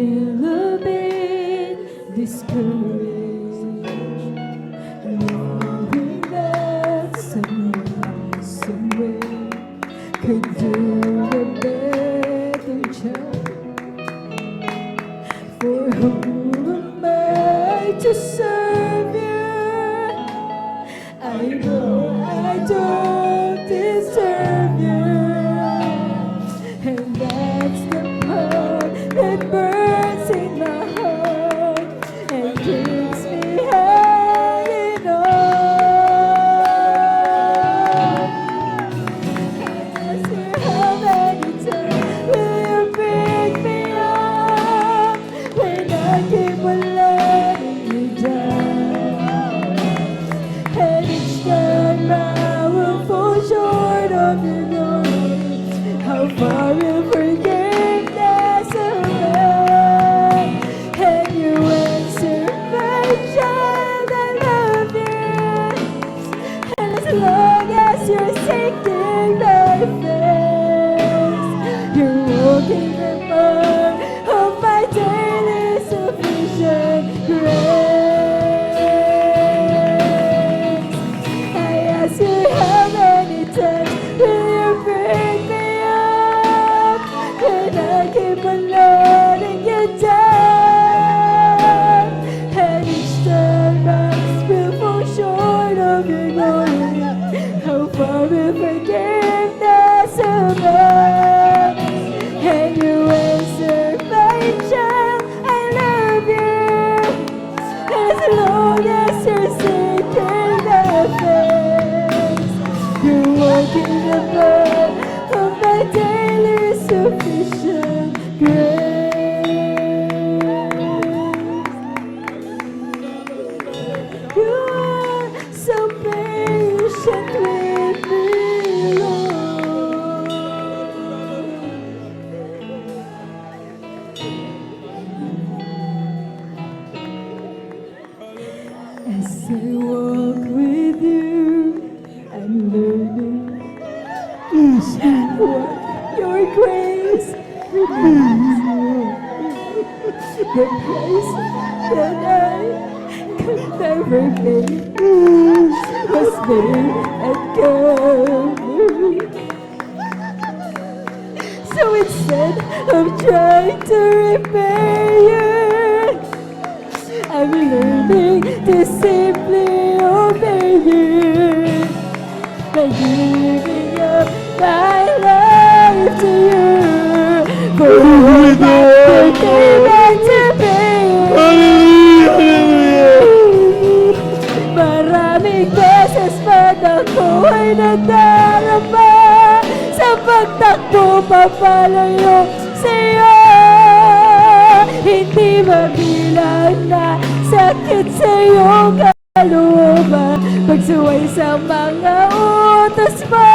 feel a bit discouraged, knowing that someone somewhere could do a better job. For whom am I to serve you? I know I don't deserve you, and that's the part that burns in my heart and keeps me hanging on. I ask you how many times will you pick me up when I keep on letting you down, and each time I will fall short of your glory. How far will forgiveness away? And you answer, my child, I love you. And as long as you're seeking my face, you're walking the mark of my daily sufficient grace. I ask you how many times will you bring me up when I keep on letting you down, and each time I will fall short of your glory. How far will forgiveness away? And you answer, my child, I love you. As long as you're seeking my face, you're walking the path of my daily sufficient grace. You are so patient with me, Lord. As I walk with you, I'm learning what your grace reminds me of. The price that I could never pay was paid at Calvary. So instead of trying to repay you, I'm learning to simply obey you by giving up my life to you. For all that you gave to me. Maraming beses pa ako ay nadarama sa pagtakbo papalayo sa'yo. Hindi mabilang na sakit sa iyong kalooban, pagsuway sa mga utos mo.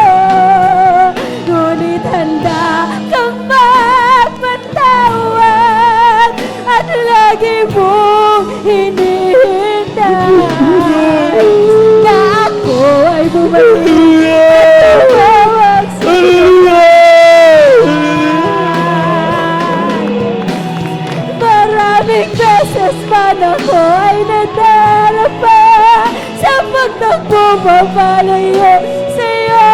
Ngunit handa kang magpatawad at lagi mong hinihintay na ako ay bumalik at tumawag sa'yo. Maraming beses man ako ay nadarapa sa pagtakbo papalayo sa'yo.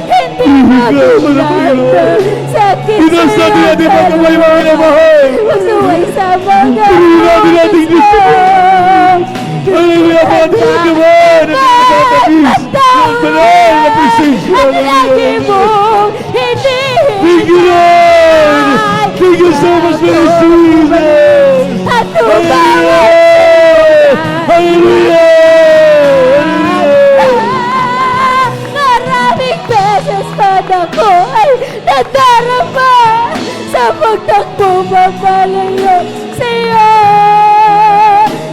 Hindi mabilang na sakit sa'yo kalooban, pagsuway sa mga utos mo. Ngunit handa kang magpatawad at lagi mong hinihintay. Thank you so much, Jesus. At tumawag. Hallelujah! Maraming beses pa ako ay nadarama sa pagtakbo papalayo sa'yo.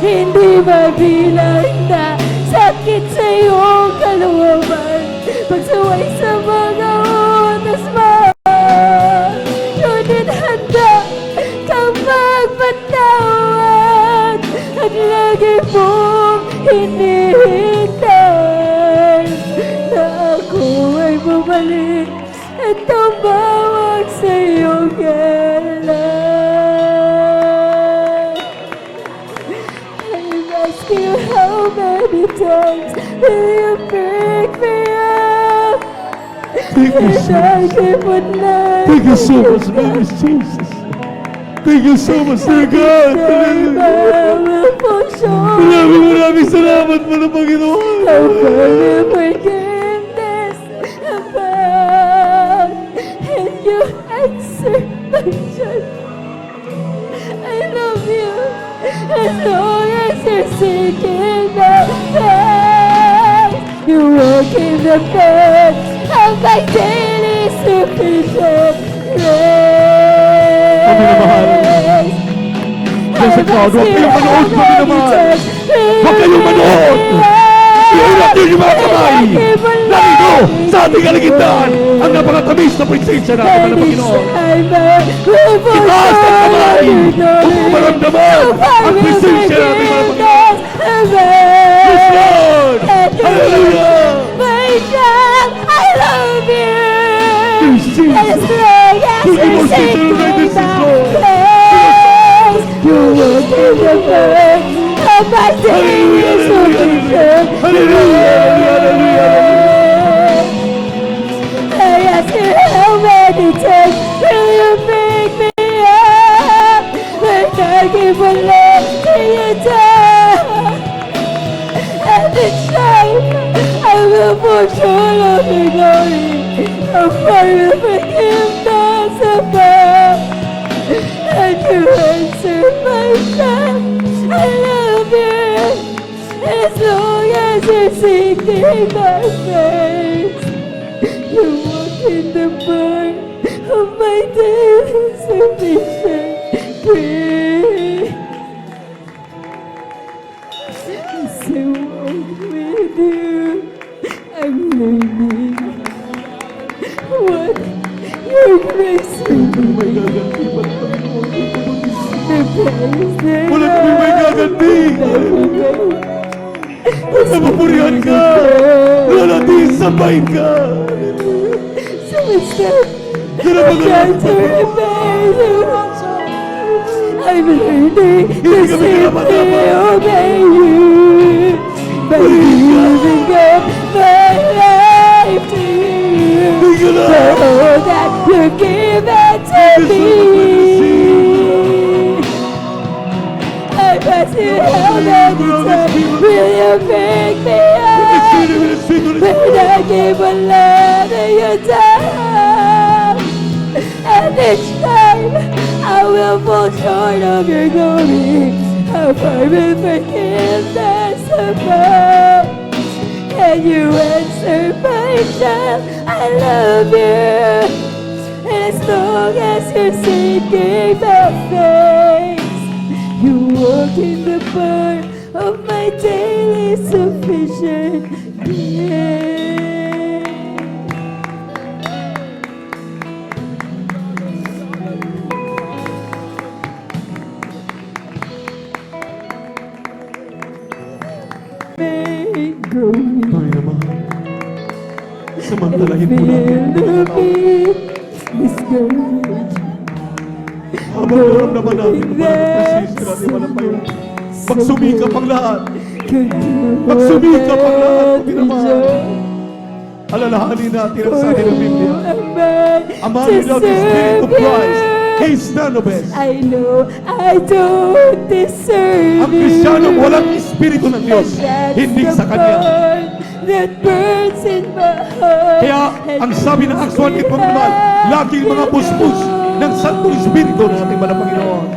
Hindi mabilang na sakit sa iyong kalooban, pagsuway sa mga utos mo. Ngunit handa kang magpatawad at lagi mong hinihintay na ako ay bumalik at tumawag sa iyong ngalan. many times will you pick me up? Thank you, And I Jesus. keep on lying. Thank you so much, Dearest Jesus. Thank you so much, dear God. Hallelujah. Maraming salamat po ng Panginoon. How far will forgiveness abound? And you answer my prayer. I love you as long as you're seeking my face. You walk in the path of my daily sufficient grace. Blessed God, huwag kayong manood, Panginoon. Huwag kayong manood. Iulap niyo yung mga kamay. Narito sa ating kaligtaan ang napakatamis na presensya natin, mga Panginoon. Itaas ang kamay kung maramdaman ang presensya natin, mga Panginoon. Yes, Lord! Hallelujah! My God, I love you! Yes, Jesus! As long as you're seeking my place, you will be the bird of my daily sufficient. I ask you how many times will you pick me up when I keep on letting you down? And each time I will fall short of your glory. How far will forgiveness above? And you answer my prayer. I love you as long as you're seeking my face. You walk in the bar of my daily sufficient grace. As I walk with you, I'm learning what your grace will May be. gaganti pa ng Panginoon. The place that Wala kami may gaganti. Napapurihan ka. Wala natin sabay ka. So instead, Ganun I'm ba trying to repay you. I'm learning to simply obey you by giving up my life to you. For all that you've given to me. I ask you how many times will you pick me up when I keep on letting you down? And each time I will fall short of your glory. How far will forgiveness above? And you answer my child, I love you. And as long as you're seeking my face, you walk in the bar of my daily sufficient grace. Panginoon naman, samantalahin mo natin. Habang naramdaman natin ang maraming presensya natin, malampayan. Magsumikap ang lahat. Magsumikap ang lahat. Panginoon. Alalahanin natin ang sabi ng Biblia. A man without the Spirit of Christ, he is none of us. I know I don't deserve Ang Kristiyanong walang Espiritu ng Diyos, hindi sa Kanya. That burns in my heart. Kaya ang sabi ng Acts 1:8 naman, laging mga busbus ng Santong Espiritu ng ating mga Panginoon.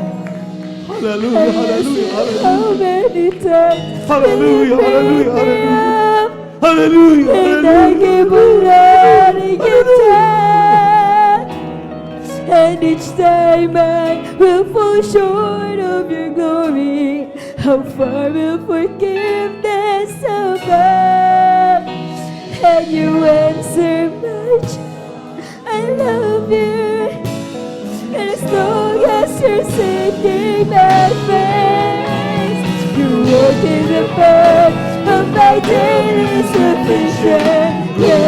Hallelujah, hallelujah, hallelujah. How many times Hallelujah, hallelujah, hallelujah. Hallelujah, and I keep on letting you down. And each time I will fall short of your glory. How far will forgiveness above? And you answer my child, I love you. And as long as you're seeking my face, you walk in the path of my daily sufficient grace.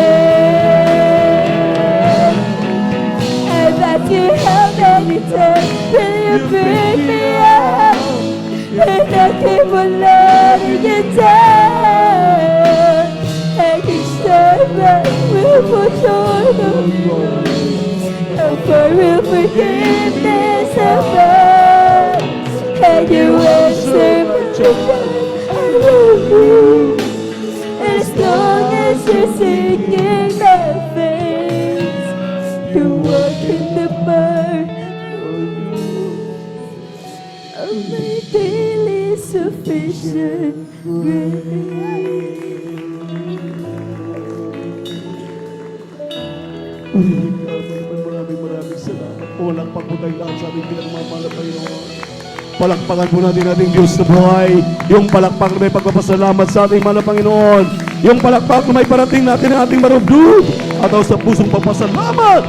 I've asked you how many times will you pick me up, and I keep on letting you down. back will fulfill and for real forgiveness of God. And you answer my prayer, I love you. As long as you're seeking my face, you walk in the bar of my daily sufficient grace. Maraming salamat po. Walang pagputay lang sa ating pinagmamahal na Panginoon. Palakpakan po natin ating Diyos na buhay. Yung palakpak na may pagpapasalamat sa ating mahal na Panginoon. Yung palakpak na may parating natin ang ating marubdub. At sa pusong pagpasalamat.